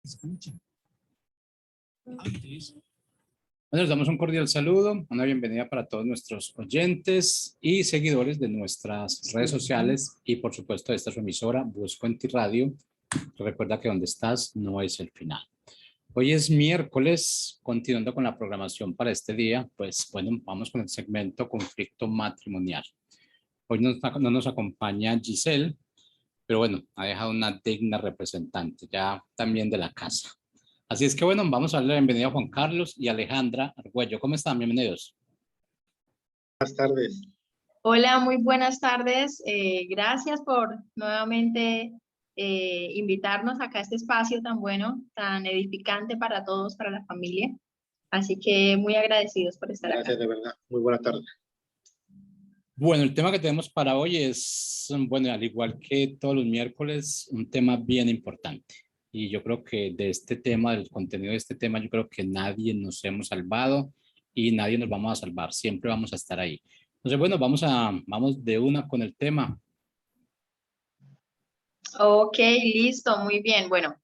Escucha. Antes. Bueno, les damos un cordial saludo, una bienvenida para todos nuestros oyentes y seguidores de nuestras redes sociales y por supuesto de esta su emisora Busco en Ti Radio. Recuerda que donde estás no es el final. Hoy es miércoles, continuando con la programación para este día, pues bueno, vamos con el segmento conflicto matrimonial. Hoy no nos acompaña Giselle, pero bueno, ha dejado una digna representante ya también de la casa. Así es que bueno, vamos a darle la bienvenida a Juan Carlos y Alejandra Argüello. ¿Cómo están? Bienvenidos. Buenas tardes. Hola, muy buenas tardes. Gracias por nuevamente invitarnos acá a este espacio tan bueno, tan edificante para todos, para la familia. Así que muy agradecidos por estar acá. Gracias, de verdad. Muy buenas tardes. Bueno, el tema que tenemos para hoy es, bueno, al igual que todos los miércoles, un tema bien importante. Y yo creo que de este tema, del contenido de este tema, yo creo que nadie nos hemos salvado y nadie nos vamos a salvar. Siempre vamos a estar ahí. Entonces, bueno, vamos de una con el tema. Ok, listo, muy bien. Bueno,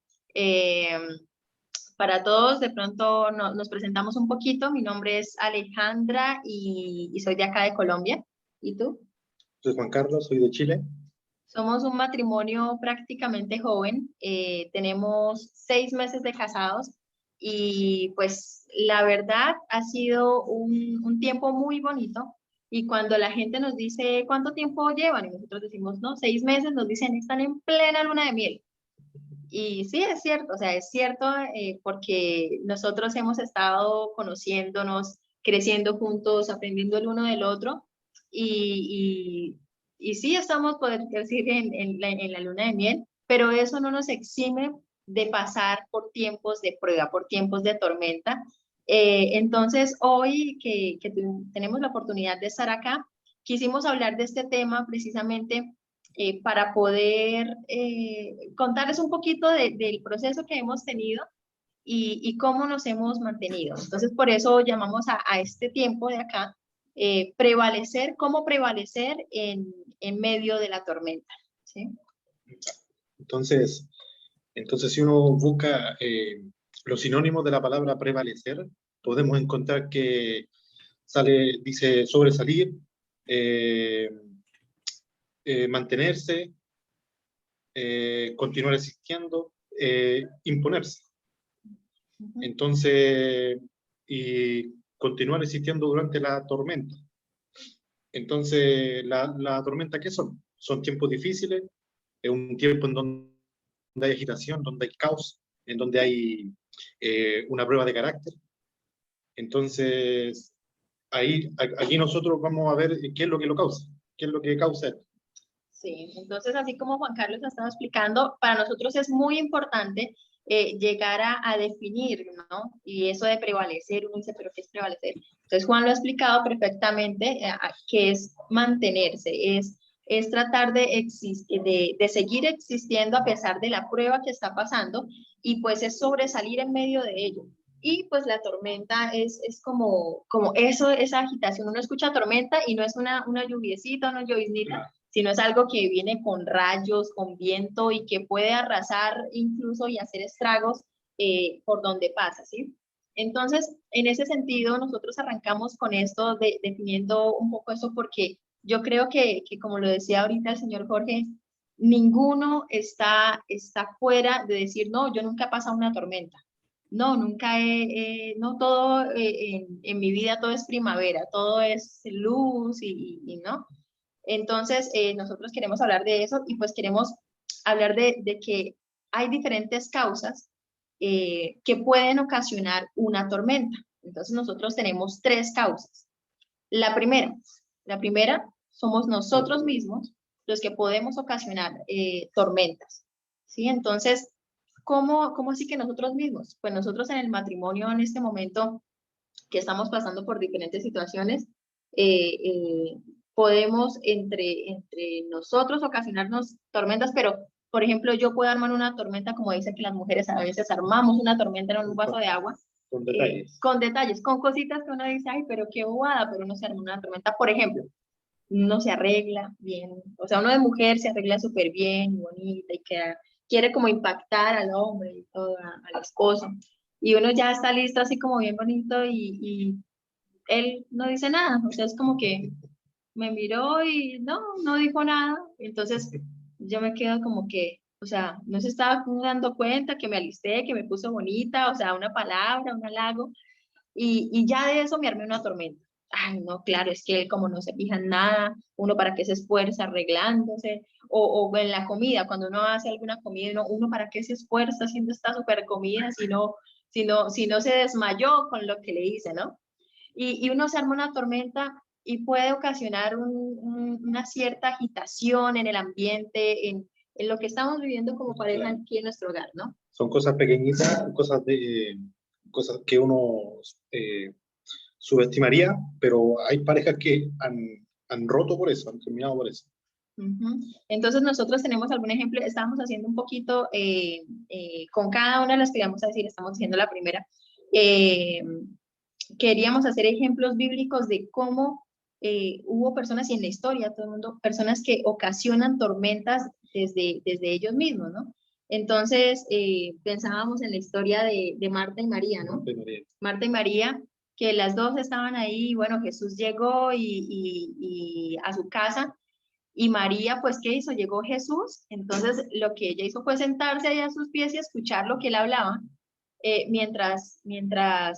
para todos, de pronto nos presentamos un poquito. Mi nombre es Alejandra y soy de acá de Colombia. ¿Y tú? Soy Juan Carlos, soy de Chile. Somos un matrimonio prácticamente joven, tenemos 6 meses de casados y pues la verdad ha sido un tiempo muy bonito y cuando la gente nos dice ¿cuánto tiempo llevan? Y nosotros decimos no, 6 meses, nos dicen están en plena luna de miel. Y sí, es cierto, o sea, es cierto porque nosotros hemos estado conociéndonos, creciendo juntos, aprendiendo el uno del otro y sí estamos, poder decir, en la luna de miel, pero eso no nos exime de pasar por tiempos de prueba, por tiempos de tormenta. Entonces, hoy que tenemos la oportunidad de estar acá, quisimos hablar de este tema precisamente para poder contarles un poquito del proceso que hemos tenido y cómo nos hemos mantenido. Entonces, por eso llamamos a este tiempo de acá, cómo prevalecer en medio de la tormenta. ¿Sí? Entonces, si uno busca los sinónimos de la palabra prevalecer, podemos encontrar que dice sobresalir, mantenerse, continuar existiendo, imponerse. Entonces, y continuar existiendo durante la tormenta. Entonces, la tormenta, ¿qué son? Son tiempos difíciles, es un tiempo en donde hay agitación, donde hay caos, en donde hay una prueba de carácter. Entonces, aquí nosotros vamos a ver qué es lo que lo causa, qué es lo que causa esto. Sí, entonces así como Juan Carlos ha estado explicando, para nosotros es muy importante llegar a definir, ¿no? Y eso de prevalecer, uno dice, ¿pero qué es prevalecer? Entonces Juan lo ha explicado perfectamente, que es mantenerse, es tratar de seguir existiendo a pesar de la prueba que está pasando y pues es sobresalir en medio de ello. Y pues la tormenta es como eso, esa agitación. Uno escucha tormenta y no es una lluviecita, una lloviznita, sino es algo que viene con rayos, con viento y que puede arrasar incluso y hacer estragos por donde pasa, ¿sí? Entonces, en ese sentido, nosotros arrancamos con esto, definiendo un poco eso, porque yo creo que como lo decía ahorita el señor Jorge, ninguno está fuera de decir, no, yo nunca he pasado una tormenta. No, nunca no todo en mi vida todo es primavera, todo es luz y no. Entonces, nosotros queremos hablar de eso y pues queremos hablar de que hay diferentes causas que pueden ocasionar una tormenta. Entonces, nosotros tenemos 3 causas. La primera somos nosotros mismos los que podemos ocasionar tormentas, ¿sí? Entonces, ¿cómo así que nosotros mismos? Pues nosotros en el matrimonio en este momento que estamos pasando por diferentes situaciones, podemos entre nosotros ocasionarnos tormentas, pero por ejemplo yo puedo armar una tormenta, como dice que las mujeres a veces armamos una tormenta en un vaso de agua, con detalles, con cositas que uno dice, ay, pero qué bobada, pero uno se arma una tormenta. Por ejemplo, uno se arregla bien, o sea, uno de mujer se arregla súper bien, bonita y quiere como impactar al hombre y todo, al esposo. Y uno ya está listo así como bien bonito y él no dice nada. O sea, es como que me miró y no dijo nada. Entonces yo me quedo como que, o sea, no se estaba como dando cuenta que me alisté, que me puso bonita, o sea, una palabra, un halago. Y ya de eso me armé una tormenta. Ay, no, claro, es que él como no se fija en nada, uno para qué se esfuerza arreglándose, o en la comida, cuando uno hace alguna comida, uno para qué se esfuerza haciendo esta super comida si no se desmayó con lo que le hice, ¿no? Y uno se arma una tormenta y puede ocasionar una cierta agitación en el ambiente, en lo que estamos viviendo como pareja aquí en nuestro hogar, ¿no? Son cosas pequeñitas, cosas que uno subestimaría, pero hay parejas que han roto por eso, han terminado por eso. Entonces nosotros tenemos algún ejemplo, estábamos haciendo un poquito con cada una de las que vamos a decir, estamos haciendo la primera, queríamos hacer ejemplos bíblicos de cómo hubo personas y en la historia, todo el mundo, personas que ocasionan tormentas desde ellos mismos, ¿no? Entonces pensábamos en la historia de Marta y María, ¿no? Marta y María, que las dos estaban ahí, bueno, Jesús llegó y a su casa. Y María, pues, ¿qué hizo? Llegó Jesús, entonces lo que ella hizo fue sentarse ahí a sus pies y escuchar lo que él hablaba, mientras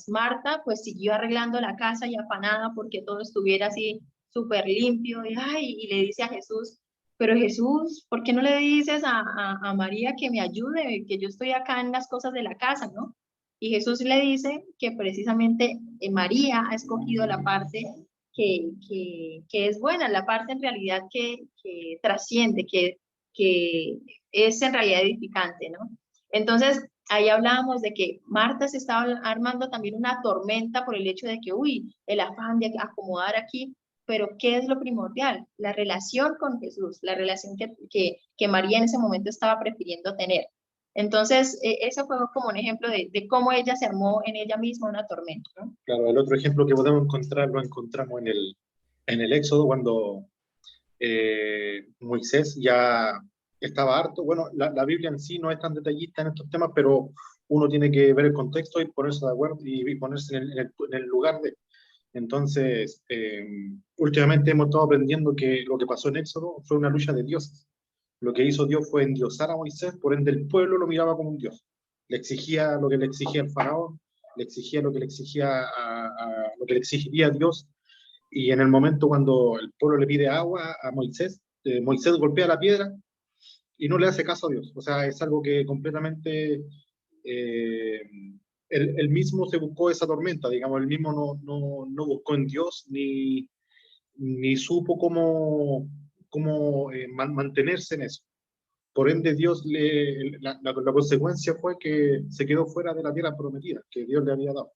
Marta, pues, siguió arreglando la casa y afanada porque todo estuviera así súper limpio, y le dice a Jesús, pero Jesús, ¿por qué no le dices a María que me ayude, que yo estoy acá en las cosas de la casa, ¿no? Y Jesús le dice que precisamente María ha escogido la parte que es buena, la parte en realidad que trasciende, que es en realidad edificante, ¿no? Entonces, ahí hablábamos de que Marta se estaba armando también una tormenta por el hecho de que, el afán de acomodar aquí, pero ¿qué es lo primordial? La relación con Jesús, la relación que María en ese momento estaba prefiriendo tener. Entonces, eso fue como un ejemplo de cómo ella se armó en ella misma una tormenta, ¿no? Claro, el otro ejemplo que podemos encontrar lo encontramos en el Éxodo, cuando Moisés ya estaba harto. Bueno, la Biblia en sí no es tan detallista en estos temas, pero uno tiene que ver el contexto y ponerse de acuerdo y ponerse en el lugar de. Entonces, últimamente hemos estado aprendiendo que lo que pasó en Éxodo fue una lucha de dioses. Lo que hizo Dios fue endiosar a Moisés, por ende el pueblo lo miraba como un dios. Le exigía lo que le exigía el faraón, le exigía lo que le exigía lo que le exigiría a Dios, y en el momento cuando el pueblo le pide agua a Moisés, Moisés golpea la piedra y no le hace caso a Dios. O sea, es algo que completamente él mismo se buscó esa tormenta, digamos, él mismo no buscó en Dios ni supo cómo mantenerse en eso. Por ende, la consecuencia fue que se quedó fuera de la tierra prometida que Dios le había dado.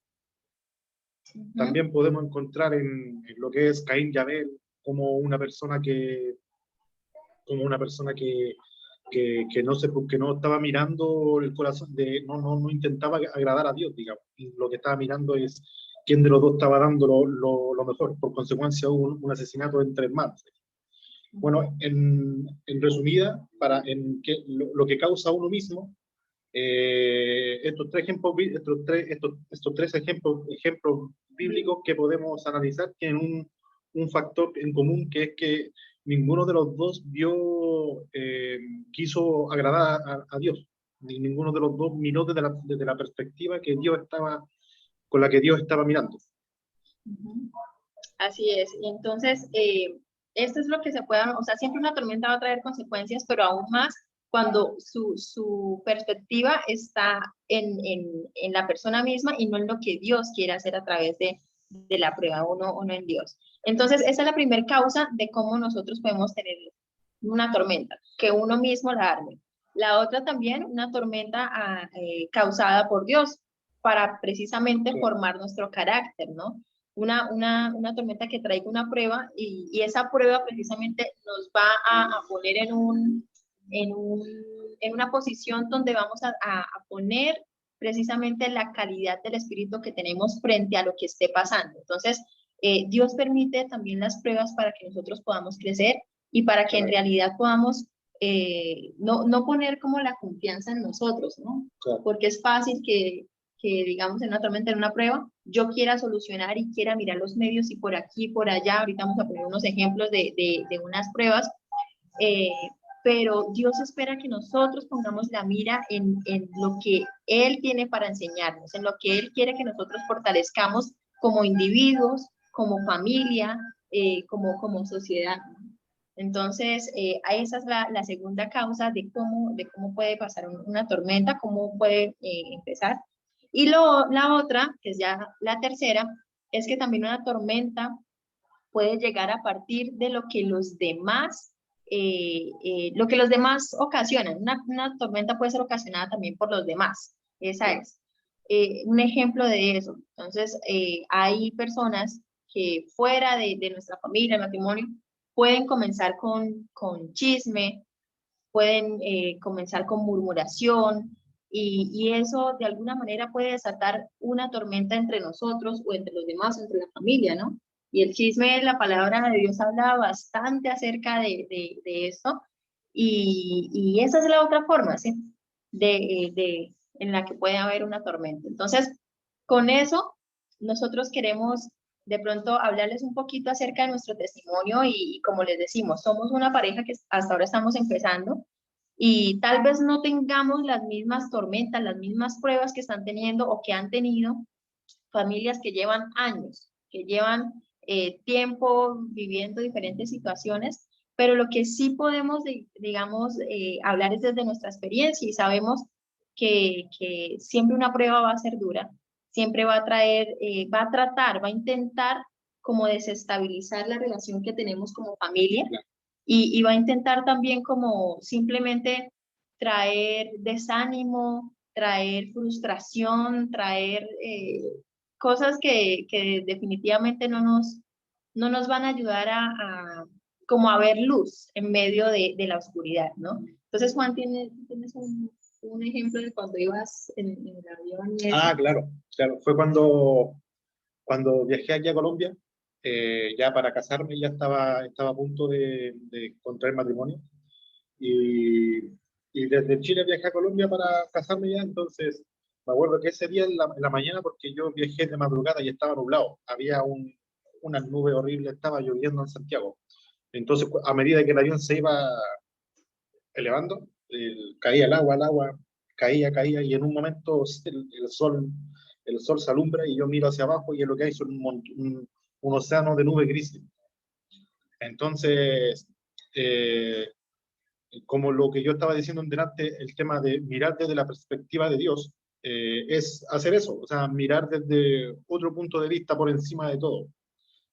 También podemos encontrar en lo que es Caín y Abel como una persona que no estaba mirando el corazón, no intentaba agradar a Dios, digamos. Y lo que estaba mirando es quién de los dos estaba dando lo mejor. Por consecuencia hubo un asesinato entre hermanos. Bueno, en resumida, lo que causa uno mismo, estos tres ejemplos bíblicos que podemos analizar tienen un factor en común, que es que ninguno de los dos quiso agradar a Dios, ni ninguno de los dos miró desde la perspectiva con la que Dios estaba mirando. Así es. Y entonces, esto es lo que se puede, o sea, siempre una tormenta va a traer consecuencias, pero aún más cuando su perspectiva está en la persona misma y no en lo que Dios quiere hacer a través de la prueba, o no en Dios. Entonces, esa es la primera causa de cómo nosotros podemos tener una tormenta, que uno mismo la arme. La otra también, una tormenta causada por Dios, para precisamente formar nuestro carácter, ¿no? Una tormenta que traiga una prueba y esa prueba precisamente nos va a poner en una posición donde vamos a poner precisamente la calidad del espíritu que tenemos frente a lo que esté pasando. Entonces, Dios permite también las pruebas para que nosotros podamos crecer y para que en realidad podamos no poner como la confianza en nosotros, ¿no? Claro. Porque es fácil que digamos en una tormenta, en una prueba, yo quiera solucionar y quiera mirar los medios y por aquí, por allá. Ahorita vamos a poner unos ejemplos de unas pruebas, pero Dios espera que nosotros pongamos la mira en lo que Él tiene para enseñarnos, en lo que Él quiere que nosotros fortalezcamos como individuos, como familia, como sociedad. Entonces, esa es la segunda causa de cómo puede pasar una tormenta, cómo puede empezar. Y la otra, que es ya la tercera, es que también una tormenta puede llegar a partir de lo que los demás ocasionan. Una tormenta puede ser ocasionada también por los demás. Esa es un ejemplo de eso. Entonces, hay personas que fuera de nuestra familia, el matrimonio, pueden comenzar con chisme, pueden comenzar con murmuración, y eso de alguna manera puede desatar una tormenta entre nosotros o entre los demás, entre la familia, ¿no? Y el chisme, la palabra de Dios habla bastante acerca de esto, y esa es la otra forma, ¿sí? En la que puede haber una tormenta. Entonces, con eso, nosotros queremos de pronto hablarles un poquito acerca de nuestro testimonio, y como les decimos, somos una pareja que hasta ahora estamos empezando, y tal vez no tengamos las mismas tormentas, las mismas pruebas que están teniendo o que han tenido familias que llevan años, que llevan tiempo viviendo diferentes situaciones, pero lo que sí podemos, digamos, hablar es desde nuestra experiencia, y sabemos que siempre una prueba va a ser dura, siempre va a traer, va a intentar como desestabilizar la relación que tenemos como familia, y va a intentar también como simplemente traer desánimo, traer frustración, traer cosas que definitivamente no nos van a ayudar como a ver luz en medio de la oscuridad, ¿no? Entonces, Juan, ¿tienes un ejemplo de cuando ibas en el avión? Claro. Fue cuando viajé aquí a Colombia, ya para casarme, ya estaba a punto de contraer matrimonio. Y desde Chile viajé a Colombia para casarme ya. Entonces me acuerdo que ese día en la mañana, porque yo viajé de madrugada y estaba nublado, había una nube horrible, estaba lloviendo en Santiago. Entonces, a medida que el avión se iba elevando, caía el agua caía, y en un momento el sol se alumbra y yo miro hacia abajo, y es lo que hay son un océano de nubes grises. Entonces, como lo que yo estaba diciendo en delante, el tema de mirar desde la perspectiva de Dios, es hacer eso, o sea, mirar desde otro punto de vista por encima de todo.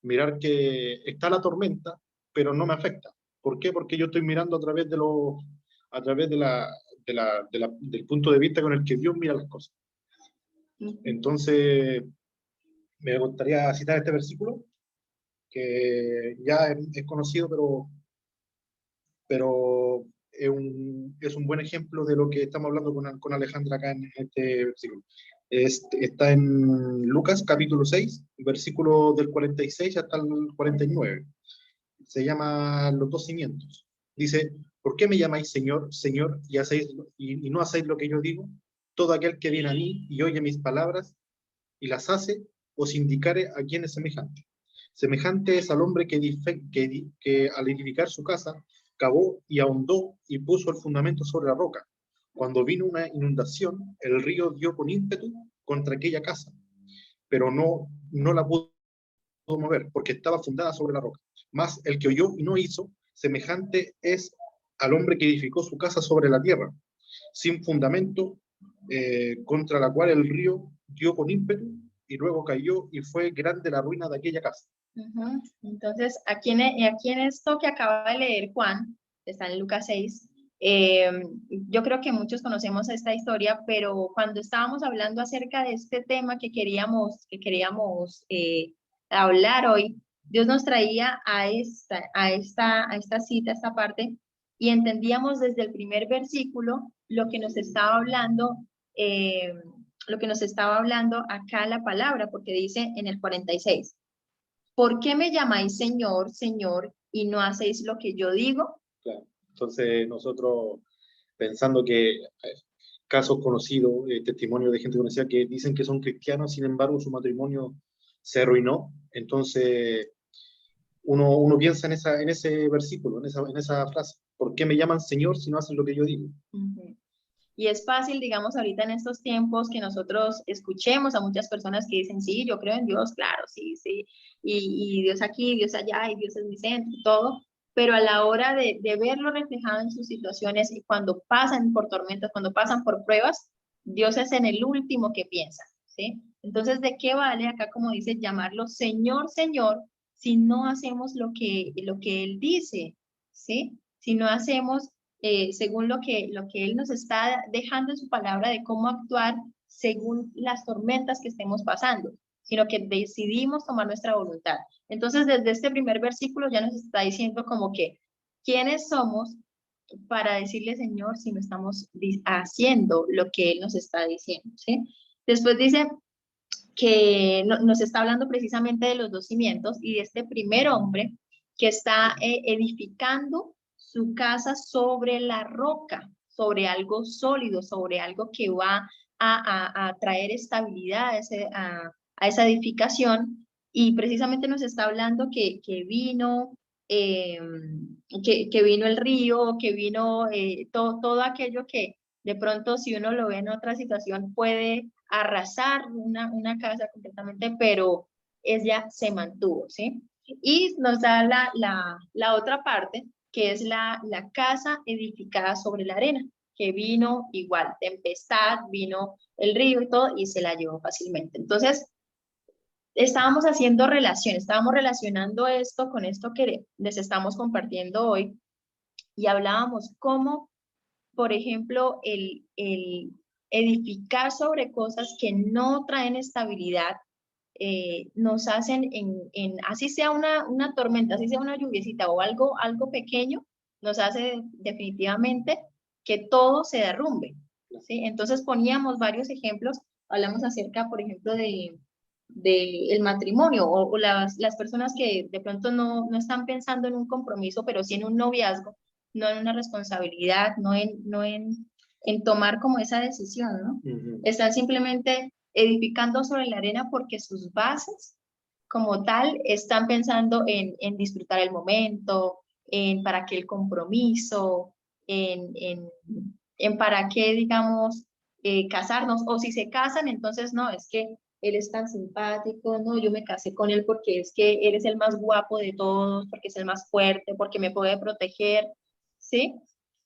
Mirar que está la tormenta, pero no me afecta. ¿Por qué? Porque yo estoy mirando a través del punto de vista con el que Dios mira las cosas. Entonces, me gustaría citar este versículo, que ya es conocido, pero es un buen ejemplo de lo que estamos hablando con Alejandra acá en este versículo. Está en Lucas capítulo 6, versículo del 46 hasta el 49. Se llama Los dos cimientos. Dice: ¿por qué me llamáis Señor, Señor, y no hacéis lo que yo digo? Todo aquel que viene a mí y oye mis palabras y las hace, os indicaré a quién es semejante. Semejante es al hombre que al edificar su casa, cavó y ahondó y puso el fundamento sobre la roca. Cuando vino una inundación, el río dio con ímpetu contra aquella casa, pero no la pudo mover, porque estaba fundada sobre la roca. Mas el que oyó y no hizo, semejante es al hombre que edificó su casa sobre la tierra, sin fundamento, contra la cual el río dio con ímpetu, y luego cayó, y fue grande la ruina de aquella casa. Entonces, aquí en esto que acaba de leer Juan, está en Lucas 6, yo creo que muchos conocemos esta historia, pero cuando estábamos hablando acerca de este tema que queríamos hablar hoy, Dios nos traía a esta cita, a esta parte, y entendíamos desde el primer versículo lo que nos estaba hablando, acá la palabra, porque dice en el 46, ¿por qué me llamáis Señor, Señor, y no hacéis lo que yo digo? Claro. Entonces nosotros pensando que casos conocidos, testimonios de gente conocida que dicen que son cristianos, sin embargo su matrimonio se arruinó. Entonces uno piensa en ese versículo, en esa frase. ¿Por qué me llaman Señor si no hacen lo que yo digo? Ujú. Y es fácil, digamos, ahorita en estos tiempos que nosotros escuchemos a muchas personas que dicen, sí, yo creo en Dios, claro, sí, sí, y Dios aquí, Dios allá, y Dios es mi centro, y todo, pero a la hora de verlo reflejado en sus situaciones y cuando pasan por tormentas, cuando pasan por pruebas, Dios es en el último que piensa, ¿sí? Entonces, ¿de qué vale acá, como dice, llamarlo Señor, Señor, si no hacemos lo que Él dice, ¿sí? Si no hacemos según lo que Él nos está dejando en su palabra de cómo actuar según las tormentas que estemos pasando, sino que decidimos tomar nuestra voluntad. Entonces, desde este primer versículo ya nos está diciendo como que, ¿quiénes somos para decirle, Señor, si no estamos haciendo lo que Él nos está diciendo? ¿Sí? Después dice que nos está hablando precisamente de los dos cimientos y de este primer hombre que está edificando su casa sobre la roca, sobre algo sólido, sobre algo que va a traer estabilidad a esa edificación. Y precisamente nos está hablando que vino, eh, que vino el río, que vino todo aquello que de pronto si uno lo ve en otra situación puede arrasar una casa completamente, pero ella se mantuvo, ¿sí? Y nos da la otra parte, que es la casa edificada sobre la arena, que vino igual, tempestad, vino el río y todo, y se la llevó fácilmente. Entonces, estábamos haciendo relación, estábamos relacionando esto con esto que les estamos compartiendo hoy, y hablábamos cómo, por ejemplo, el edificar sobre cosas que no traen estabilidad, nos hacen así sea una tormenta, así sea una lluviecita o algo pequeño, nos hace definitivamente que todo se derrumbe, ¿sí? Entonces poníamos varios ejemplos, hablamos acerca, por ejemplo, de el matrimonio o las personas que de pronto no están pensando en un compromiso, pero sí en un noviazgo, no en una responsabilidad, en tomar como esa decisión, ¿no? Están simplemente edificando sobre la arena porque sus bases como tal están pensando en disfrutar el momento, en para qué el compromiso, en para qué, digamos, casarnos, o si se casan, entonces no, es que él es tan simpático, no, yo me casé con él porque es que él es el más guapo de todos, porque es el más fuerte, porque me puede proteger, ¿sí?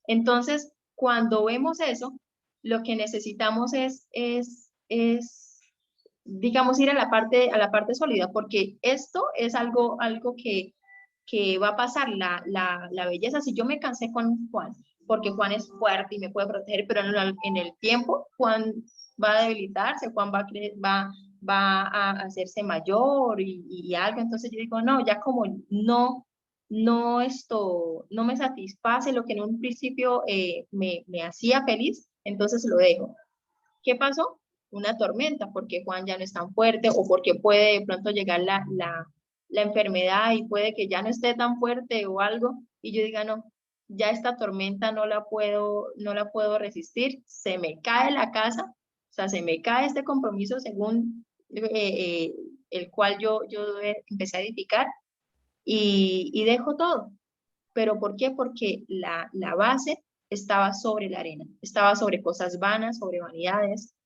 Entonces, cuando vemos eso, lo que necesitamos es digamos, ir a la parte sólida, porque esto es algo que va a pasar, la belleza. Si yo me cansé con Juan, porque Juan es fuerte y me puede proteger, pero en el tiempo Juan va a debilitarse, Juan va a hacerse mayor y algo, entonces yo digo, no, ya como no me satisface lo que en un principio me hacía feliz, entonces lo dejo. ¿Qué pasó? Una tormenta, porque Juan ya no es tan fuerte o porque puede de pronto llegar la enfermedad y puede que ya no esté tan fuerte o algo y yo diga, no, ya esta tormenta no la puedo resistir, se me cae la casa, o sea, se me cae este compromiso según el cual yo empecé a edificar y dejo todo. ¿Pero por qué? Porque la base estaba sobre la arena, estaba sobre cosas vanas, sobre vanidades,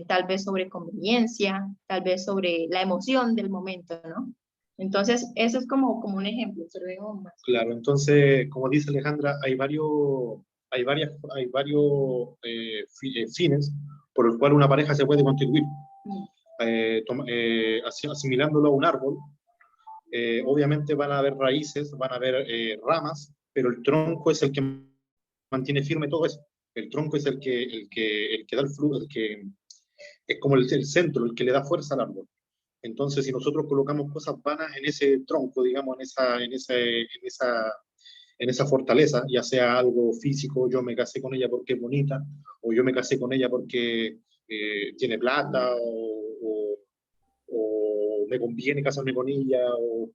tal vez sobre conveniencia, tal vez sobre la emoción del momento, ¿no? Entonces, eso es como un ejemplo, se lo digo más. Claro, entonces, como dice Alejandra, hay varios fines por los cuales una pareja se puede constituir. Asimilándolo a un árbol, obviamente van a haber raíces, van a haber ramas, pero el tronco es el que mantiene firme todo eso. El tronco es el que da el flujo, es como el centro, el que le da fuerza al árbol. Entonces, si nosotros colocamos cosas vanas en ese tronco, digamos, en esa fortaleza, ya sea algo físico, yo me casé con ella porque es bonita, o yo me casé con ella porque tiene plata, o me conviene casarme con ella, o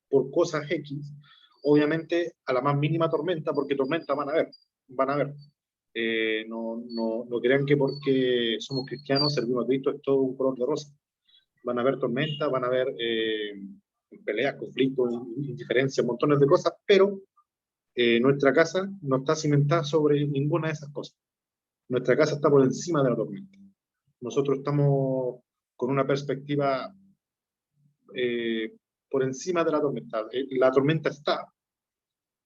por cosas X, obviamente a la más mínima tormenta, porque tormenta van a haber. No crean que porque somos cristianos, servimos a Cristo, es todo un color de rosa. Van a haber tormentas, van a haber peleas, conflictos, indiferencias, montones de cosas, pero nuestra casa no está cimentada sobre ninguna de esas cosas. Nuestra casa está por encima de la tormenta. Nosotros estamos con una perspectiva por encima de la tormenta. La tormenta está,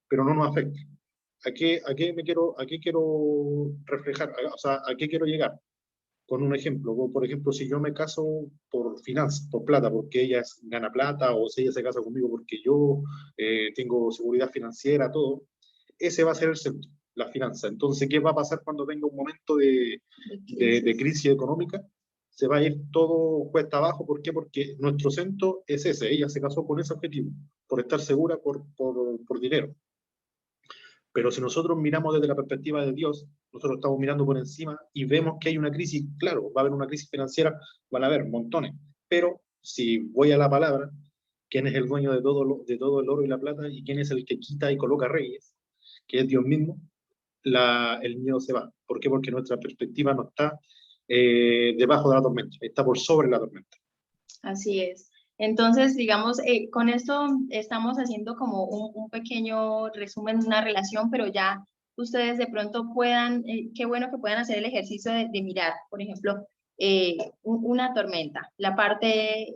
pero no nos afecta. ¿A qué quiero reflejar? O sea, ¿a qué quiero llegar? Con un ejemplo. Por ejemplo, si yo me caso por finanzas, por plata, porque ella gana plata, o si ella se casa conmigo porque yo tengo seguridad financiera, todo, ese va a ser el centro, la finanza. Entonces, ¿qué va a pasar cuando venga un momento de crisis económica? Se va a ir todo cuesta abajo. ¿Por qué? Porque nuestro centro es ese. Ella se casó con ese objetivo, por estar segura por dinero. Pero si nosotros miramos desde la perspectiva de Dios, nosotros estamos mirando por encima y vemos que hay una crisis. Claro, va a haber una crisis financiera, van a haber montones. Pero si voy a la palabra, ¿quién es el dueño de todo el oro y la plata? ¿Y quién es el que quita y coloca reyes? Que es Dios mismo. El miedo se va. ¿Por qué? Porque nuestra perspectiva no está debajo de la tormenta, está por sobre la tormenta. Así es. Entonces, digamos, con esto estamos haciendo como un pequeño resumen, una relación, pero ya ustedes de pronto puedan, qué bueno que puedan hacer el ejercicio de mirar, por ejemplo, una tormenta, la parte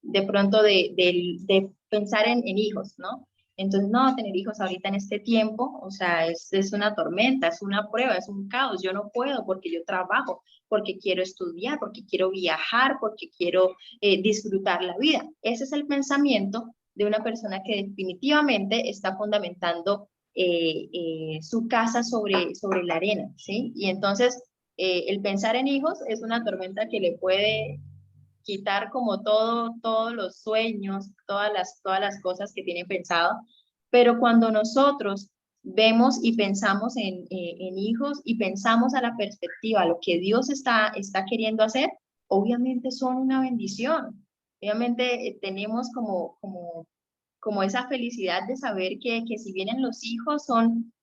de pronto de pensar en hijos, ¿no? Entonces, no, tener hijos ahorita en este tiempo, o sea, es una tormenta, es una prueba, es un caos, yo no puedo porque yo trabajo, porque quiero estudiar, porque quiero viajar, porque quiero disfrutar la vida. Ese es el pensamiento de una persona que definitivamente está fundamentando su casa sobre la arena, ¿sí? Y entonces el pensar en hijos es una tormenta que le puede quitar como todos los sueños, todas las cosas que tiene pensado, pero cuando nosotros vemos y pensamos en hijos y pensamos a la perspectiva, lo que Dios está queriendo hacer, obviamente son una bendición. Obviamente tenemos como esa felicidad de saber que si vienen los hijos son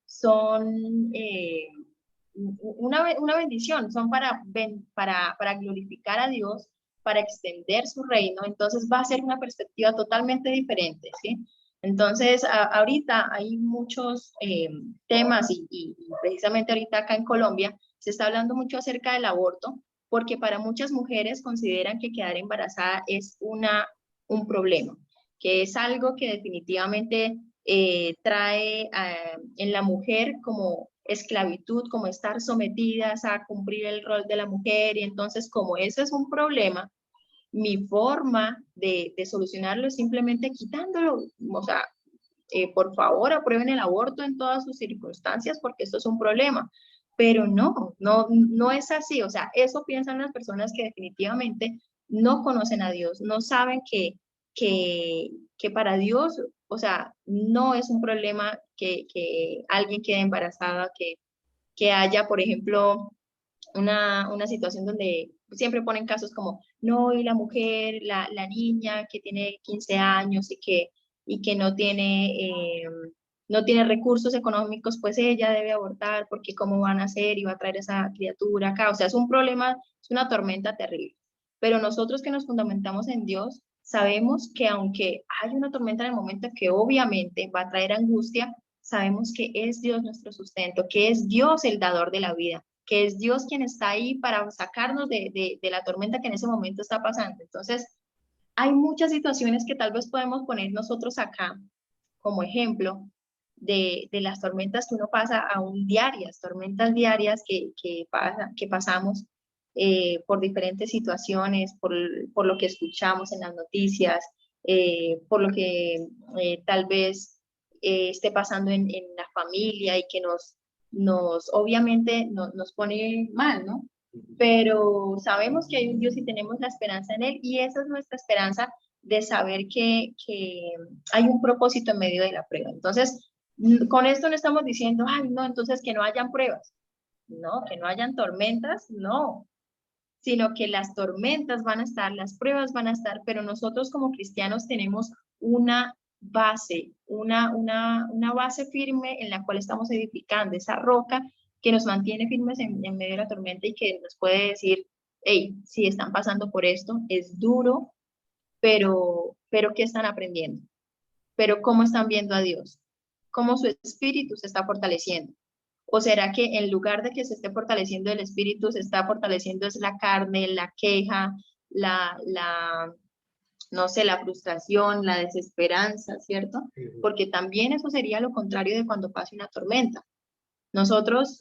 una bendición, son para glorificar a Dios, para extender su reino. Entonces va a ser una perspectiva totalmente diferente, ¿sí? Entonces, ahorita hay muchos temas y precisamente ahorita acá en Colombia se está hablando mucho acerca del aborto, porque para muchas mujeres consideran que quedar embarazada es un problema, que es algo que definitivamente trae en la mujer como esclavitud, como estar sometidas a cumplir el rol de la mujer, y entonces como eso es un problema, mi forma de solucionarlo es simplemente quitándolo. O sea, por favor aprueben el aborto en todas sus circunstancias porque esto es un problema. Pero no es así. O sea, eso piensan las personas que definitivamente no conocen a Dios, no saben que para Dios, o sea, no es un problema que alguien quede embarazada, que haya, por ejemplo, una situación donde siempre ponen casos como, no, y la mujer, la niña que tiene 15 años y que no tiene recursos económicos, pues ella debe abortar porque cómo van a hacer y va a traer esa criatura acá. O sea, es un problema, es una tormenta terrible. Pero nosotros que nos fundamentamos en Dios, sabemos que aunque hay una tormenta en el momento que obviamente va a traer angustia, sabemos que es Dios nuestro sustento, que es Dios el dador de la vida, que es Dios quien está ahí para sacarnos de la tormenta que en ese momento está pasando. Entonces, hay muchas situaciones que tal vez podemos poner nosotros acá como ejemplo de las tormentas que uno pasa aún diarias, tormentas diarias que pasamos por diferentes situaciones, por lo que escuchamos en las noticias, por lo que tal vez esté pasando en la familia y que obviamente nos pone mal, ¿no? Pero sabemos que hay un Dios y tenemos la esperanza en Él, y esa es nuestra esperanza de saber que hay un propósito en medio de la prueba. Entonces, con esto no estamos diciendo, ay, no, entonces que no hayan pruebas, no, que no hayan tormentas, no, sino que las tormentas van a estar, las pruebas van a estar, pero nosotros como cristianos tenemos una base, una base firme en la cual estamos edificando, esa roca que nos mantiene firmes en medio de la tormenta y que nos puede decir, hey, si están pasando por esto, es duro, pero ¿qué están aprendiendo? Pero ¿cómo están viendo a Dios? ¿Cómo su espíritu se está fortaleciendo? ¿O será que en lugar de que se esté fortaleciendo el espíritu, se está fortaleciendo es la carne, la queja, no sé, la frustración, la desesperanza, ¿cierto? Porque también eso sería lo contrario de cuando pase una tormenta. Nosotros,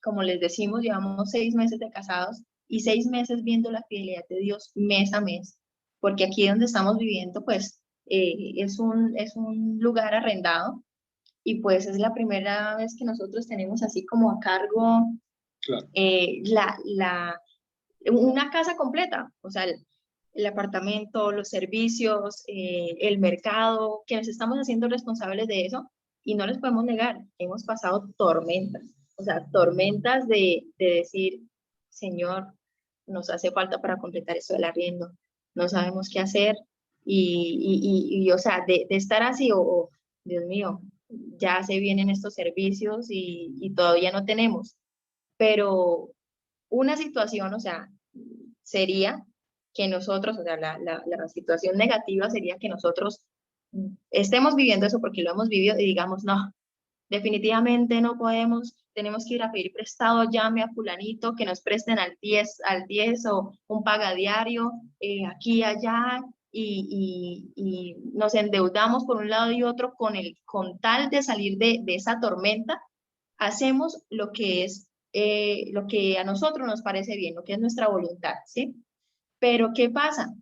como les decimos, llevamos 6 meses de casados y 6 meses viendo la fidelidad de Dios mes a mes, porque aquí donde estamos viviendo, pues, es un lugar arrendado y pues es la primera vez que nosotros tenemos así como a cargo Claro. Una casa completa, o sea, el apartamento, los servicios, el mercado, que nos estamos haciendo responsables de eso y no les podemos negar, hemos pasado tormentas, o sea, tormentas de decir, Señor, nos hace falta para completar eso del arriendo, no sabemos qué hacer y o sea, de estar así o, Dios mío, ya se vienen estos servicios y todavía no tenemos, pero una situación, o sea, sería que nosotros, o sea, la situación negativa sería que nosotros estemos viviendo eso porque lo hemos vivido y digamos, no, definitivamente no podemos, tenemos que ir a pedir prestado, llame a fulanito que nos presten al 10 o un pagadiario, aquí, allá, y nos endeudamos por un lado y otro con tal de salir de esa tormenta, hacemos lo que a nosotros nos parece bien, lo que es nuestra voluntad, ¿sí? Pero ¿qué pasa?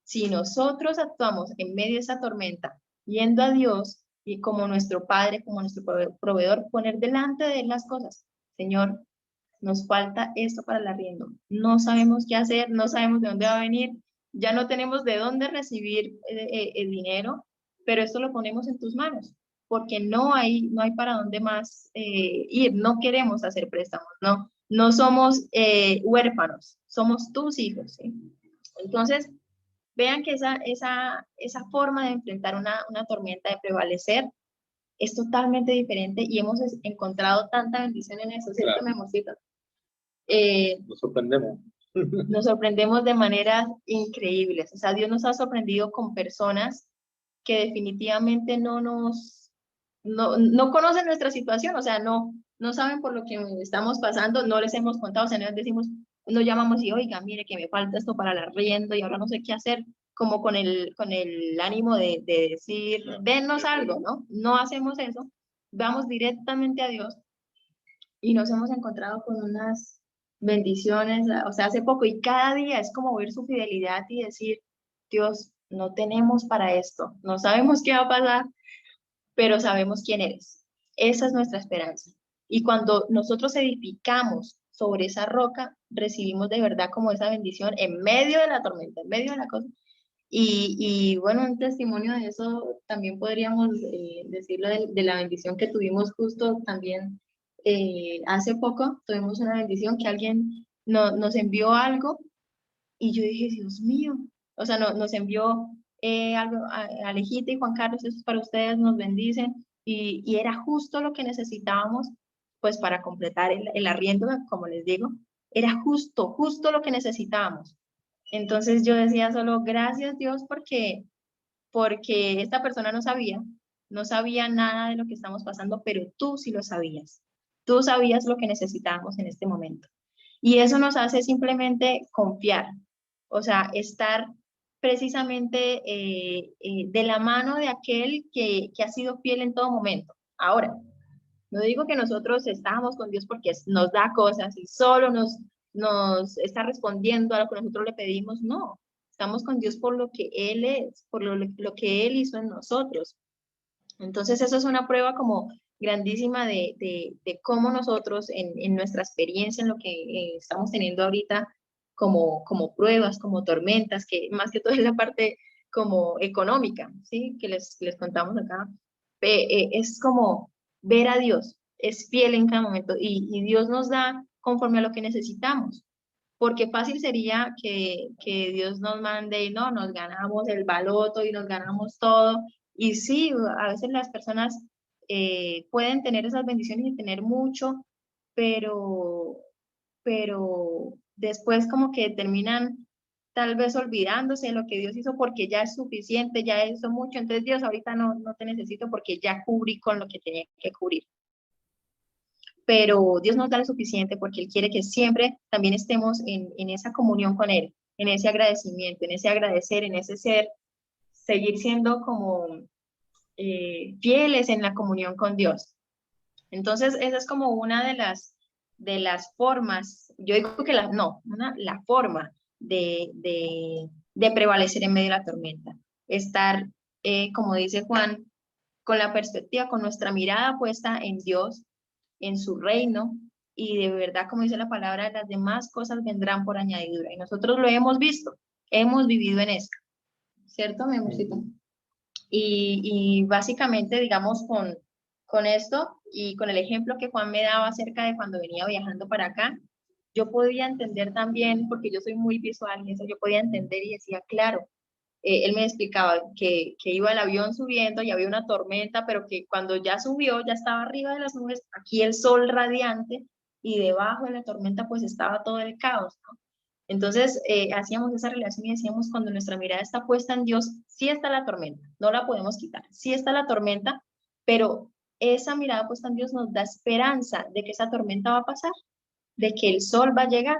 Si nosotros actuamos en medio de esa tormenta, yendo a Dios y como nuestro Padre, como nuestro proveedor, poner delante de Él las cosas. Señor, nos falta esto para el arriendo. No sabemos qué hacer, no sabemos de dónde va a venir, ya no tenemos de dónde recibir el dinero, pero esto lo ponemos en tus manos, porque no hay para dónde más ir, no queremos hacer préstamos, no somos huérfanos, somos tus hijos, ¿sí? Entonces, vean que esa forma de enfrentar una tormenta, de prevalecer, es totalmente diferente y hemos encontrado tanta bendición en eso, ¿cierto, Claro. mi amorcito? Nos sorprendemos. Nos sorprendemos de maneras increíbles. O sea, Dios nos ha sorprendido con personas que definitivamente no conocen nuestra situación, o sea, no saben por lo que estamos pasando, no les hemos contado, o sea, no les decimos, nos llamamos y, oiga, mire que me falta esto para el arriendo y ahora no sé qué hacer, como con el ánimo de decir, dennos algo, ¿no? No hacemos eso, vamos directamente a Dios y nos hemos encontrado con unas bendiciones, o sea, hace poco y cada día es como ver su fidelidad y decir, Dios, no tenemos para esto, no sabemos qué va a pasar, pero sabemos quién eres. Esa es nuestra esperanza. Y cuando nosotros edificamos sobre esa roca, recibimos de verdad como esa bendición en medio de la tormenta, en medio de la cosa. Y bueno, un testimonio de eso también podríamos decirlo de la bendición que tuvimos justo también hace poco. Tuvimos una bendición que alguien nos envió algo y yo dije, Dios mío, o sea, nos envió algo a Alejita y Juan Carlos, eso es para ustedes, nos bendicen, y era justo lo que necesitábamos, pues para completar el arriendo, como les digo, era justo lo que necesitábamos. Entonces yo decía solo, gracias Dios, porque esta persona no sabía nada de lo que estamos pasando, pero tú sí lo sabías. Tú sabías lo que necesitábamos en este momento. Y eso nos hace simplemente confiar, o sea, estar precisamente de la mano de aquel que ha sido fiel en todo momento. Ahora, no digo que nosotros estamos con Dios porque nos da cosas y solo nos está respondiendo a lo que nosotros le pedimos, no. Estamos con Dios por lo que Él es, por lo que Él hizo en nosotros. Entonces, eso es una prueba como grandísima de cómo nosotros, en nuestra experiencia, en lo que estamos teniendo ahorita, como pruebas, como tormentas, que más que todo es la parte como económica, ¿sí? Que les contamos acá, es como ver a Dios, es fiel en cada momento y Dios nos da conforme a lo que necesitamos. porque fácil sería que Dios nos mande y no, nos ganamos el baloto y nos ganamos todo. Y sí, a veces las personas pueden tener esas bendiciones y tener mucho, pero, pero después como que terminan tal vez olvidándose de lo que Dios hizo porque ya es suficiente, ya hizo mucho. Entonces Dios, ahorita no te necesito porque ya cubrí con lo que tenía que cubrir. Pero Dios nos da lo suficiente porque Él quiere que siempre también estemos en esa comunión con Él, en ese agradecimiento, en ese agradecer, en ese ser, seguir siendo como fieles en la comunión con Dios. Entonces, esa es como una de las formas, yo digo que la forma de prevalecer en medio de la tormenta. Estar, como dice Juan, con la perspectiva, con nuestra mirada puesta en Dios, en su reino, y de verdad, como dice la palabra, las demás cosas vendrán por añadidura. Y nosotros lo hemos visto, hemos vivido en esto, ¿cierto, mi amorcito? Y básicamente, digamos, con esto y con el ejemplo que Juan me daba acerca de cuando venía viajando para acá, yo podía entender también, porque yo soy muy visual y eso yo podía entender y decía, claro, él me explicaba que iba el avión subiendo y había una tormenta, pero que cuando ya subió, ya estaba arriba de las nubes, aquí el sol radiante y debajo de la tormenta pues estaba todo el caos, ¿no? Entonces hacíamos esa relación y decíamos, cuando nuestra mirada está puesta en Dios, sí está la tormenta, no la podemos quitar, sí está la tormenta, pero esa mirada puesta en Dios nos da esperanza de que esa tormenta va a pasar, de que el sol va a llegar,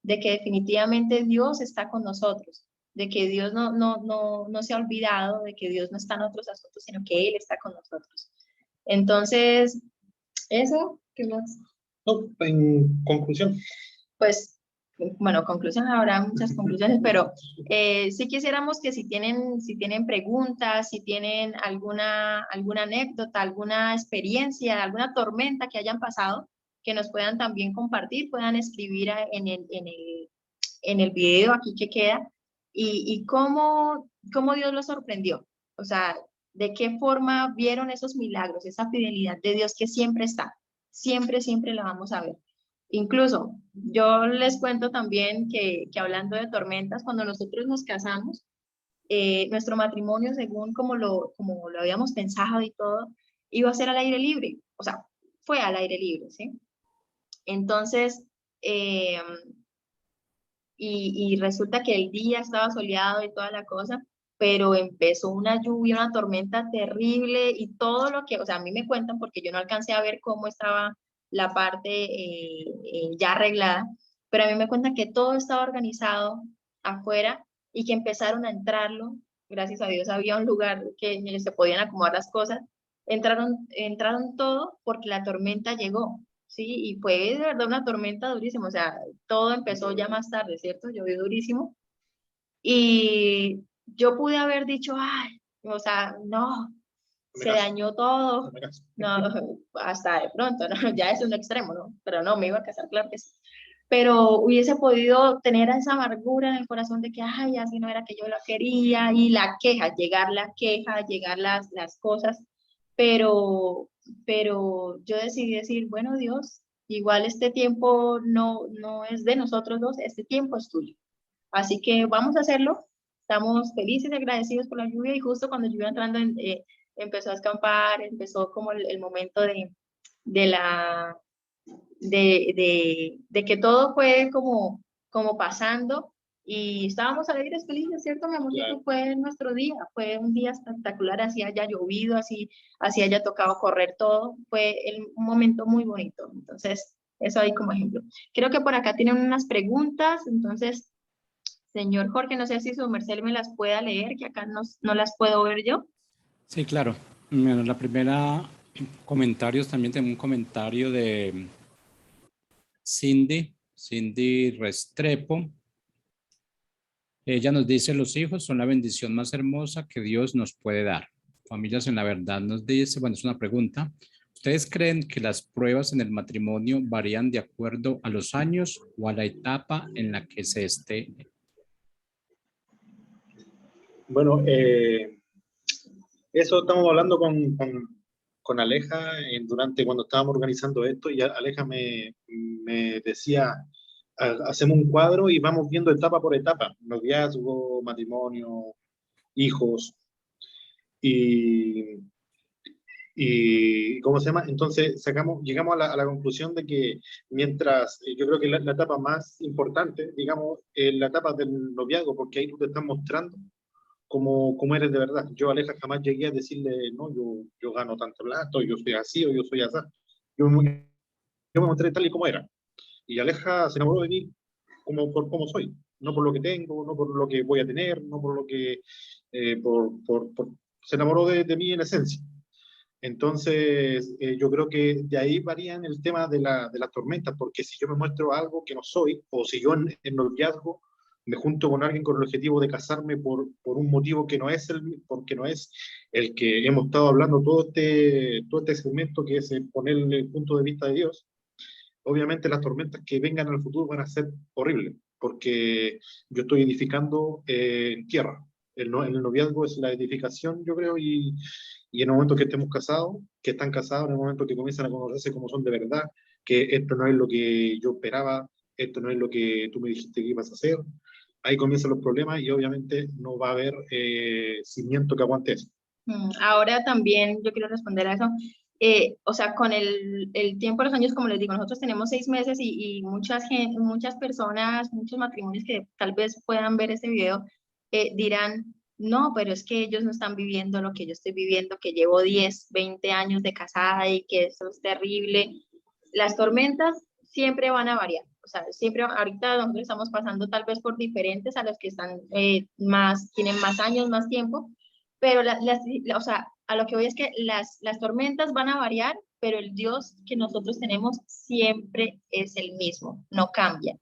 de que definitivamente Dios está con nosotros, de que Dios no se ha olvidado, de que Dios no está en otros asuntos, sino que Él está con nosotros. Entonces, eso, ¿qué más? No, en conclusión, Pues, bueno, conclusión, habrá muchas conclusiones, pero sí quisiéramos que si tienen preguntas, si tienen alguna anécdota, alguna experiencia, alguna tormenta que hayan pasado, que nos puedan también compartir, puedan escribir en el video aquí que queda, y cómo Dios los sorprendió. O sea, de qué forma vieron esos milagros, esa fidelidad de Dios que siempre está, siempre, siempre la vamos a ver. Incluso, yo les cuento también que hablando de tormentas, cuando nosotros nos casamos, nuestro matrimonio, según como lo habíamos pensado y todo, iba a ser al aire libre, o sea, fue al aire libre, ¿sí? Entonces, eh, y resulta que el día estaba soleado y toda la cosa, pero empezó una lluvia, una tormenta terrible y todo lo que, o sea, a mí me cuentan porque yo no alcancé a ver cómo estaba la parte ya arreglada, pero a mí me cuentan que todo estaba organizado afuera y que empezaron a entrarlo, gracias a Dios había un lugar que se podían acomodar las cosas, entraron todo porque la tormenta llegó. Sí, y fue de verdad una tormenta durísima, o sea, todo empezó ya más tarde, ¿cierto? Llovió durísimo. Y yo pude haber dicho, ay, o sea, no, se dañó todo, no, hasta de pronto, ¿no? Ya es un extremo, ¿no? Pero no, me iba a casar, claro que sí. Pero hubiese podido tener esa amargura en el corazón de que, ay, así no era que yo lo quería, y la queja, llegar las cosas, pero yo decidí decir, bueno, Dios, igual este tiempo no es de nosotros dos, este tiempo es tuyo. Así que vamos a hacerlo. Estamos felices y agradecidos por la lluvia y justo cuando yo iba entrando empezó a escampar, empezó como el momento de la de que todo fue como pasando y estábamos alegres, felices, ¿cierto, mi amor? Claro. Fue nuestro día, fue un día espectacular, así haya llovido, así haya tocado correr todo, fue un momento muy bonito. Entonces, eso ahí como ejemplo. Creo que por acá tienen unas preguntas, entonces, señor Jorge, no sé si su merced me las pueda leer, que acá no las puedo ver yo. Sí, claro. Bueno, la primera, comentarios, también tengo un comentario de Cindy Restrepo. Ella nos dice, los hijos son la bendición más hermosa que Dios nos puede dar. Familias en la verdad nos dice, bueno, es una pregunta. ¿Ustedes creen que las pruebas en el matrimonio varían de acuerdo a los años o a la etapa en la que se esté? bueno, eso estamos hablando con Aleja durante cuando estábamos organizando esto y Aleja me decía hacemos un cuadro y vamos viendo etapa por etapa, noviazgo, matrimonio, hijos, y, y ¿cómo se llama? Entonces llegamos a la conclusión de que mientras, yo creo que la etapa más importante, digamos, es la etapa del noviazgo, porque ahí tú te estás mostrando cómo eres de verdad. Yo, Aleja, jamás llegué a decirle, no, yo gano tanto plata, o yo soy así, o yo soy así. Yo me mostré tal y como era. Y Aleja se enamoró de mí por cómo soy, no por lo que tengo, no por lo que voy a tener, no por lo que, se enamoró de mí en esencia. Entonces, yo creo que de ahí varían el tema de las tormentas, porque si yo me muestro algo que no soy, o si yo en noviazgo me junto con alguien con el objetivo de casarme por un motivo que no es porque no es el que hemos estado hablando todo este segmento, que es poner el punto de vista de Dios, obviamente las tormentas que vengan en el futuro van a ser horribles, porque yo estoy edificando en tierra. El noviazgo es la edificación, yo creo, y en el momento que estemos casados, que están casados, en el momento que comienzan a conocerse como son de verdad, que esto no es lo que yo esperaba, esto no es lo que tú me dijiste que ibas a hacer, ahí comienzan los problemas y obviamente no va a haber cimiento que aguante eso. Ahora también yo quiero responder a eso. O sea, con el tiempo, los años, como les digo, nosotros tenemos 6 meses y muchas personas, muchos matrimonios que tal vez puedan ver este video, dirán, no, pero es que ellos no están viviendo lo que yo estoy viviendo, que llevo 10, 20 años de casada y que eso es terrible. Las tormentas siempre van a variar. O sea, siempre, ahorita nosotros estamos pasando tal vez por diferentes a los que están tienen más años, más tiempo, pero o sea, a lo que voy es que las tormentas van a variar, pero el Dios que nosotros tenemos siempre es el mismo, no cambia.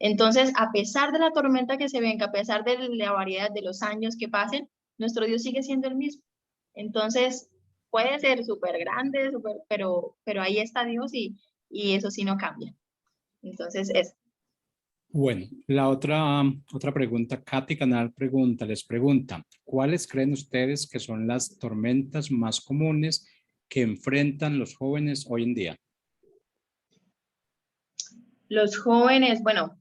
Entonces, a pesar de la tormenta que se venga, a pesar de la variedad de los años que pasen, nuestro Dios sigue siendo el mismo. Entonces, puede ser súper grande, pero ahí está Dios y eso sí no cambia. Entonces, es. Bueno, la otra pregunta, Katy Canal les pregunta, ¿cuáles creen ustedes que son las tormentas más comunes que enfrentan los jóvenes hoy en día? Los jóvenes, bueno,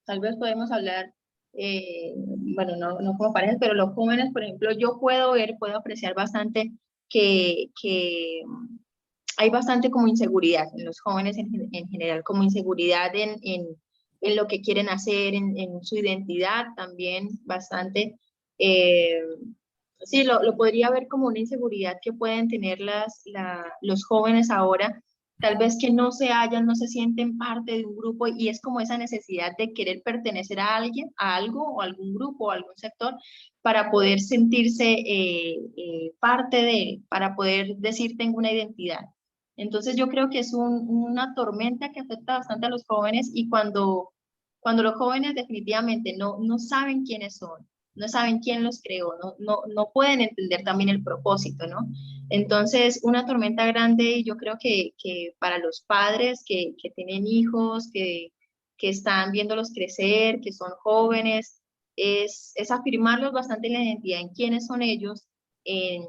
tal vez podemos hablar, bueno, no como parejas, pero los jóvenes, por ejemplo, yo puedo apreciar bastante que hay bastante como inseguridad en los jóvenes en general, como inseguridad en lo que quieren hacer, en su identidad también bastante. Eh, sí, lo podría ver como una inseguridad que pueden tener los jóvenes ahora, tal vez que no se hallan, no se sienten parte de un grupo y es como esa necesidad de querer pertenecer a alguien, a algo o a algún grupo o a algún sector para poder sentirse parte de, para poder decir tengo una identidad. Entonces yo creo que es una tormenta que afecta bastante a los jóvenes y cuando los jóvenes definitivamente no saben quiénes son, no saben quién los creó, no pueden entender también el propósito, ¿no? Entonces, una tormenta grande, yo creo que para los padres que tienen hijos, que están viéndolos crecer, que son jóvenes, es afirmarlos bastante en la identidad, en quiénes son ellos, en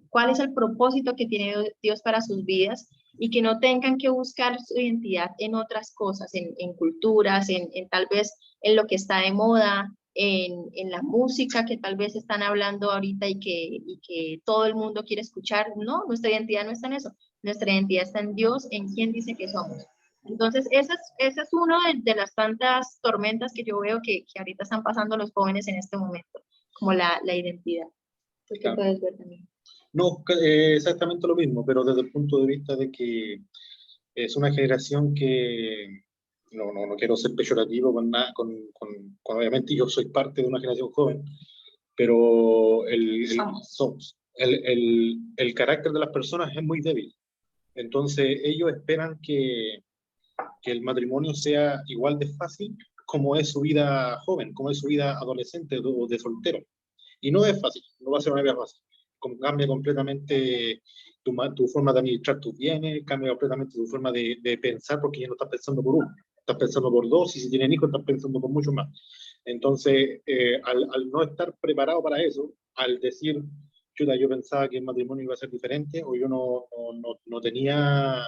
cuál es el propósito que tiene Dios para sus vidas y que no tengan que buscar su identidad en otras cosas, en culturas, en tal vez en lo que está de moda, en la música que tal vez están hablando ahorita y que todo el mundo quiere escuchar. No, nuestra identidad no está en eso. Nuestra identidad está en Dios, en quién dice que somos. Entonces, esa es una de las tantas tormentas que yo veo que ahorita están pasando los jóvenes en este momento, como la identidad. ¿Tú qué puedes ver también? No, exactamente lo mismo, pero desde el punto de vista de que es una generación que, no quiero ser peyorativo con nada, obviamente yo soy parte de una generación joven, pero el carácter de las personas es muy débil. Entonces ellos esperan que el matrimonio sea igual de fácil como es su vida joven, como es su vida adolescente o de soltero. Y no es fácil, no va a ser una vida fácil. Cambia completamente tu forma de administrar tus bienes, cambia completamente tu forma de pensar, porque ya no estás pensando por uno, estás pensando por dos, y si tienen hijos estás pensando por mucho más. Entonces, al no estar preparado para eso, al decir, chuta, yo pensaba que el matrimonio iba a ser diferente, o yo no tenía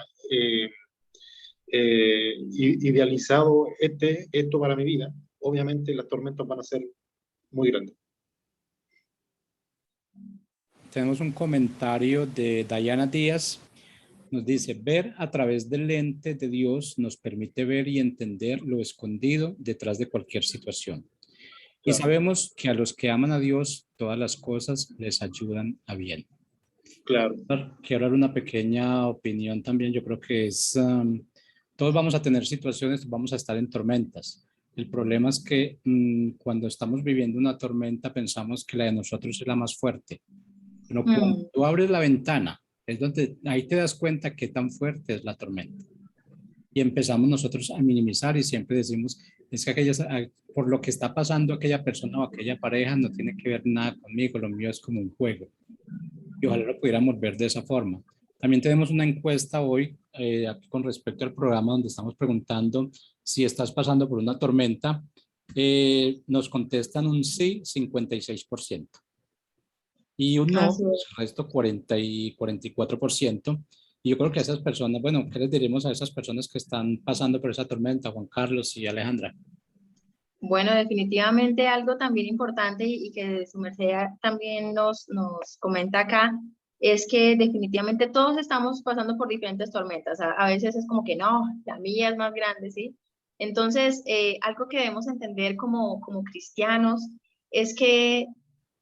idealizado esto para mi vida, obviamente las tormentas van a ser muy grandes. Tenemos un comentario de Dayana Díaz. Nos dice, ver a través del lente de Dios nos permite ver y entender lo escondido detrás de cualquier situación. Y Claro. sabemos que a los que aman a Dios, todas las cosas les ayudan a bien. Claro. Quiero dar una pequeña opinión también. Yo creo que es, todos vamos a tener situaciones, vamos a estar en tormentas. El problema es que cuando estamos viviendo una tormenta pensamos que la de nosotros es la más fuerte. Pero cuando tú abres la ventana, es donde ahí te das cuenta qué tan fuerte es la tormenta. Y empezamos nosotros a minimizar y siempre decimos, es que por lo que está pasando aquella persona o aquella pareja no tiene que ver nada conmigo, lo mío es como un juego. Y ojalá lo pudiéramos ver de esa forma. También tenemos una encuesta hoy con respecto al programa donde estamos preguntando si estás pasando por una tormenta. Nos contestan un sí, 56%. Y un no, pues, el resto 44%. Y yo creo que a esas personas, bueno, ¿qué les diremos a esas personas que están pasando por esa tormenta, Juan Carlos y Alejandra? Bueno, definitivamente algo también importante y que su merced también nos comenta acá, es que definitivamente todos estamos pasando por diferentes tormentas. A veces es como que no, la mía es más grande, ¿sí? Entonces, algo que debemos entender como cristianos es que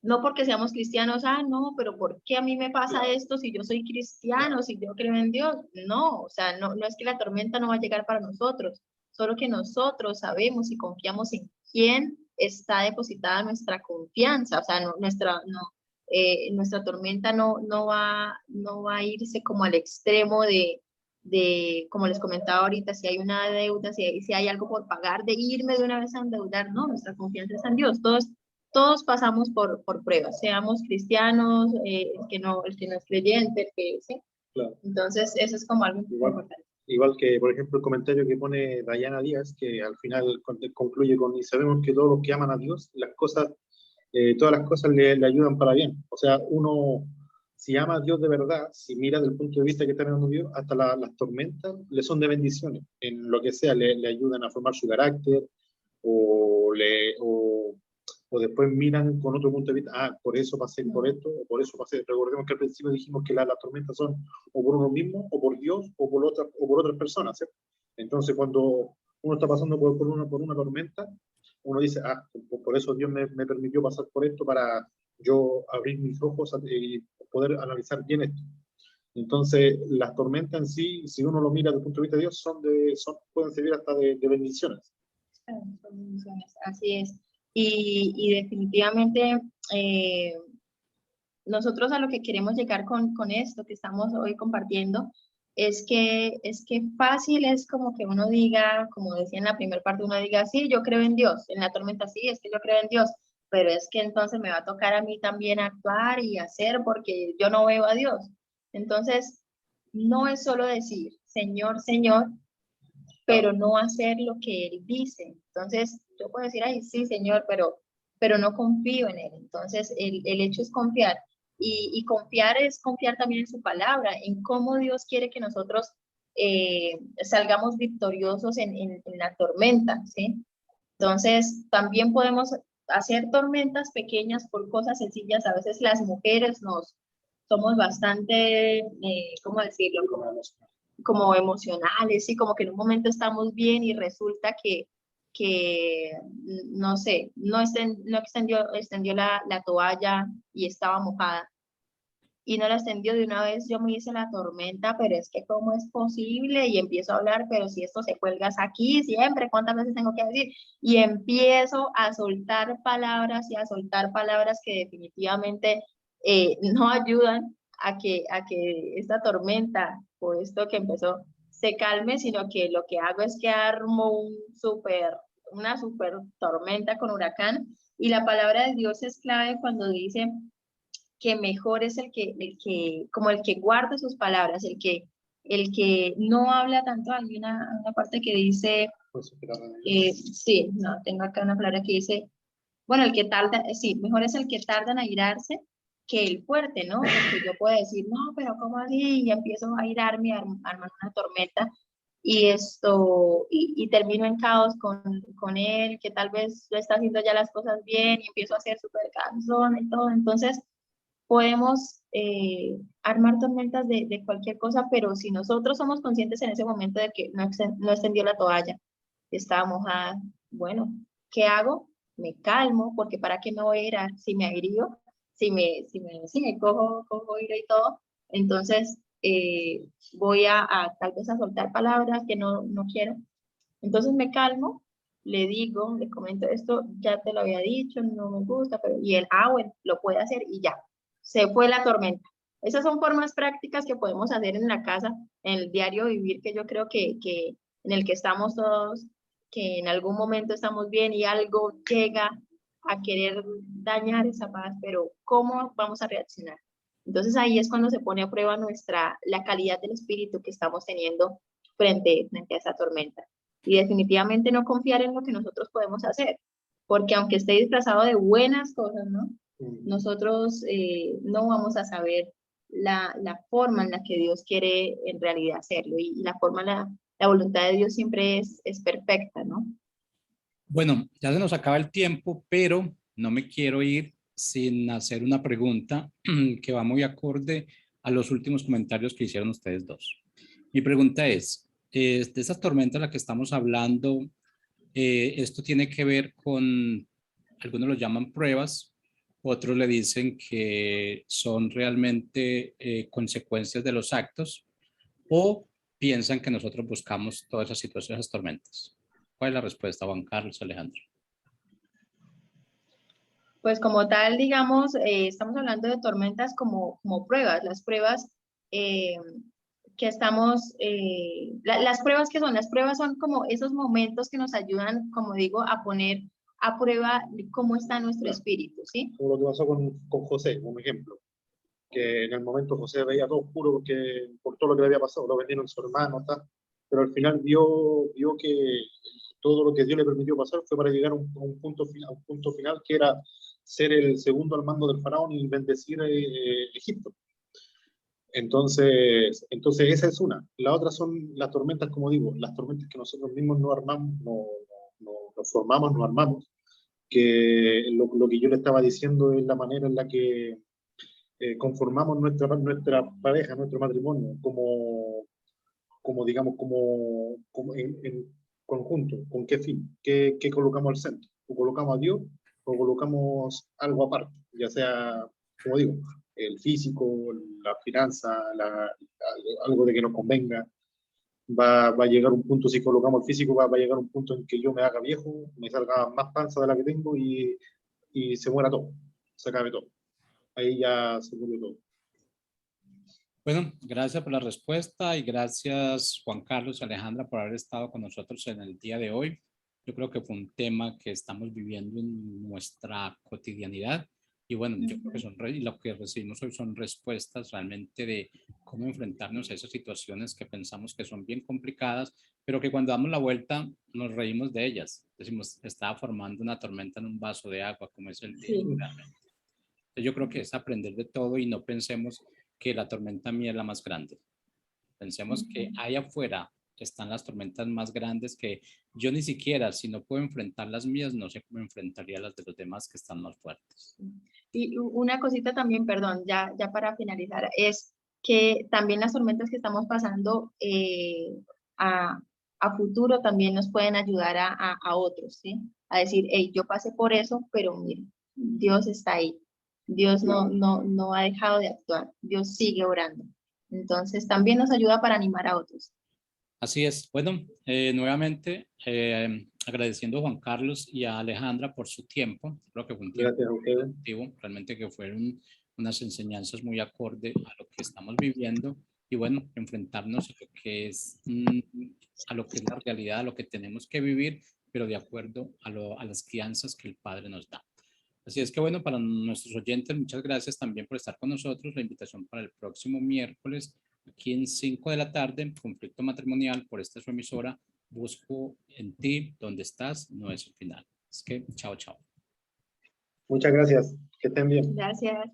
no porque seamos cristianos, no, pero ¿por qué a mí me pasa esto si yo soy cristiano, si yo creo en Dios? No, o sea, no es que la tormenta no va a llegar para nosotros, solo que nosotros sabemos y confiamos en quién está depositada nuestra confianza, o sea, nuestra tormenta no va a irse como al extremo como les comentaba ahorita, si hay una deuda, si hay algo por pagar, de irme de una vez a endeudar, no, nuestra confianza está en Dios. Todos pasamos por pruebas, seamos cristianos, el que no es creyente, el que sí. Claro. Entonces, eso es como algo importante. Igual que, por ejemplo, el comentario que pone Dayana Díaz, que al final concluye con, y sabemos que todos los que aman a Dios, todas las cosas le ayudan para bien. O sea, uno, si ama a Dios de verdad, si mira desde el punto de vista que está mirando Dios, hasta las tormentas le son de bendiciones. En lo que sea, le ayudan a formar su carácter, o después miran con otro punto de vista, por eso pasé por esto, o por eso pasé. Recordemos que al principio dijimos que las tormentas son o por uno mismo, o por Dios, o por otras personas, ¿cierto? Entonces, cuando uno está pasando por una tormenta, uno dice, por eso Dios me permitió pasar por esto, para yo abrir mis ojos y poder analizar bien esto. Entonces, las tormentas en sí, si uno lo mira desde el punto de vista de Dios, pueden servir hasta de bendiciones. Son bendiciones, así es. Y definitivamente nosotros a lo que queremos llegar con esto que estamos hoy compartiendo es que fácil es como que uno diga, como decía en la primera parte, uno diga, sí, yo creo en Dios, en la tormenta sí, es que yo creo en Dios, pero es que entonces me va a tocar a mí también actuar y hacer porque yo no veo a Dios. Entonces, no es solo decir, Señor, Señor, pero no hacer lo que Él dice. Entonces, yo puedo decir, ay, sí, Señor, pero no confío en Él. Entonces, el hecho es confiar. Y confiar es confiar también en su palabra, en cómo Dios quiere que nosotros salgamos victoriosos en la tormenta, ¿sí? Entonces, también podemos hacer tormentas pequeñas por cosas sencillas. A veces las mujeres somos bastante, ¿cómo decirlo? Como emocionales, ¿sí? Como que en un momento estamos bien y resulta que no sé, no extendió la toalla y estaba mojada. Y no la extendió de una vez, yo me hice la tormenta, pero es que ¿cómo es posible? Y empiezo a hablar, pero si esto se cuelgas aquí siempre, ¿cuántas veces tengo que decir? Y empiezo a soltar palabras y a soltar palabras que definitivamente no ayudan a que esta tormenta o esto que empezó se calme, sino que lo que hago es que armo una super tormenta con huracán. Y la palabra de Dios es clave cuando dice que mejor es el que guarda sus palabras, el que no habla tanto. Hay una parte que dice, sí, no, tengo acá una palabra que dice, bueno, el que tarda, sí, mejor es el que tarda en airarse que el fuerte, ¿no? Porque yo puedo decir, no, pero ¿cómo así? Y empiezo a airarme, a armar una tormenta, y termino en caos con él, que tal vez lo está haciendo ya las cosas bien y empiezo a ser súper cansón y todo. Entonces, podemos armar tormentas de cualquier cosa, pero si nosotros somos conscientes en ese momento de que no extendió la toalla, estaba mojada, bueno, ¿qué hago? Me calmo, porque ¿para qué me voy a ir si me agrio? Si me cojo ira y todo, entonces voy a tal vez a soltar palabras que no quiero. Entonces me calmo, le digo, le comento esto, ya te lo había dicho, no me gusta, pero y él, bueno, lo puede hacer y ya, se fue la tormenta. Esas son formas prácticas que podemos hacer en la casa, en el diario vivir, que yo creo que en el que estamos todos, que en algún momento estamos bien y algo llega a querer dañar esa paz, pero ¿cómo vamos a reaccionar? Entonces ahí es cuando se pone a prueba la calidad del espíritu que estamos teniendo frente a esa tormenta. Y definitivamente no confiar en lo que nosotros podemos hacer, porque aunque esté disfrazado de buenas cosas, ¿no? Nosotros no vamos a saber la forma en la que Dios quiere en realidad hacerlo, y la forma, la voluntad de Dios siempre es perfecta, ¿no? Bueno, ya se nos acaba el tiempo, pero no me quiero ir sin hacer una pregunta que va muy acorde a los últimos comentarios que hicieron ustedes dos. Mi pregunta es, de esas tormentas de las que estamos hablando, esto tiene que ver con, algunos lo llaman pruebas, otros le dicen que son realmente consecuencias de los actos, o piensan que nosotros buscamos todas esas situaciones, esas tormentas. ¿Cuál es la respuesta, Juan Carlos, Alejandro? Pues como tal, digamos, estamos hablando de tormentas como pruebas, las pruebas que estamos, las pruebas que son, las pruebas son como esos momentos que nos ayudan, como digo, a poner a prueba cómo está nuestro espíritu, ¿sí? Como lo que pasó con José, como ejemplo, que en el momento José veía todo oscuro por todo lo que le había pasado, lo vendieron su hermano, pero al final vio que todo lo que Dios le permitió pasar fue para llegar a un punto final, que era ser el segundo al mando del faraón y bendecir Egipto. Entonces esa es una. La otra son las tormentas, como digo, las tormentas que nosotros mismos no armamos, no formamos, no armamos, que lo que yo le estaba diciendo es la manera en la que conformamos nuestra pareja, nuestro matrimonio, digamos, como en conjunto. ¿Con qué fin? ¿Qué colocamos al centro? ¿O colocamos a Dios o colocamos algo aparte? Ya sea, como digo, el físico, la finanza, algo de que nos convenga. Va a llegar un punto, si colocamos el físico, va a llegar un punto en que yo me haga viejo, me salga más panza de la que tengo y se muera todo, se acabe todo. Ahí ya se murió todo. Bueno, gracias por la respuesta y gracias Juan Carlos y Alejandra por haber estado con nosotros en el día de hoy. Yo creo que fue un tema que estamos viviendo en nuestra cotidianidad y bueno, yo creo que lo que recibimos hoy son respuestas realmente de cómo enfrentarnos a esas situaciones que pensamos que son bien complicadas, pero que cuando damos la vuelta nos reímos de ellas. Decimos, estaba formando una tormenta en un vaso de agua, como es el día realmente. Yo creo que es aprender de todo y no pensemos que la tormenta mía es la más grande. Pensemos que allá afuera están las tormentas más grandes que yo ni siquiera, si no puedo enfrentar las mías, no sé cómo enfrentaría las de los demás que están más fuertes. Y una cosita también, perdón, ya para finalizar, es que también las tormentas que estamos pasando a futuro también nos pueden ayudar a otros, ¿sí? A decir, hey, yo pasé por eso, pero mira, Dios está ahí. Dios no ha dejado de actuar. Dios sigue orando. Entonces también nos ayuda para animar a otros. Así es. Bueno, nuevamente agradeciendo a Juan Carlos y a Alejandra por su tiempo. Creo que fue un tiempo productivo, realmente que fueron unas enseñanzas muy acorde a lo que estamos viviendo y bueno, enfrentarnos a lo que es, a lo que es la realidad, a lo que tenemos que vivir, pero de acuerdo a las crianzas que el Padre nos da. Así es que bueno, para nuestros oyentes, muchas gracias también por estar con nosotros. La invitación para el próximo miércoles, aquí en 5 de la tarde, conflicto matrimonial, por esta su emisora, Busco en ti, donde estás, no es el final. Es que, chao, chao. Muchas gracias, que estén bien. Gracias.